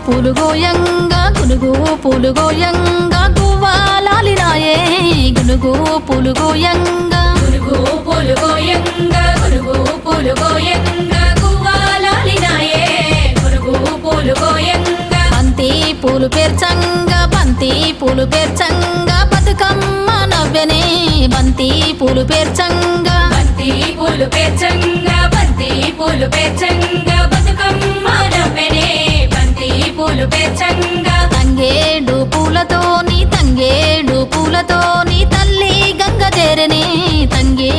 పూలు గోయంగా గునుగు పూలు గోయంగా గువ్వాలాలినాయే గునుగు పూలు గోయంగా గునుగు పూలు గోయంగా గునుగు పూలు గోయంగా గువ్వాలాలినాయే గునుగు పూలు గోయంగా బంతి పూలు పేర్చంగా బంతి పూలు పేర్చంగా బతుకమ్మ నవ్వెనే బంతి పూలు పేర్చంగా బంతి పూలు పేర్చంగా బంతి పూలు పేర్చంగా బతుకమ్మ నవ్వెనే బంతి పూలు పేర్చంగా తంగేడు పూలతోని తల్లి గంగ చేరనే తంగే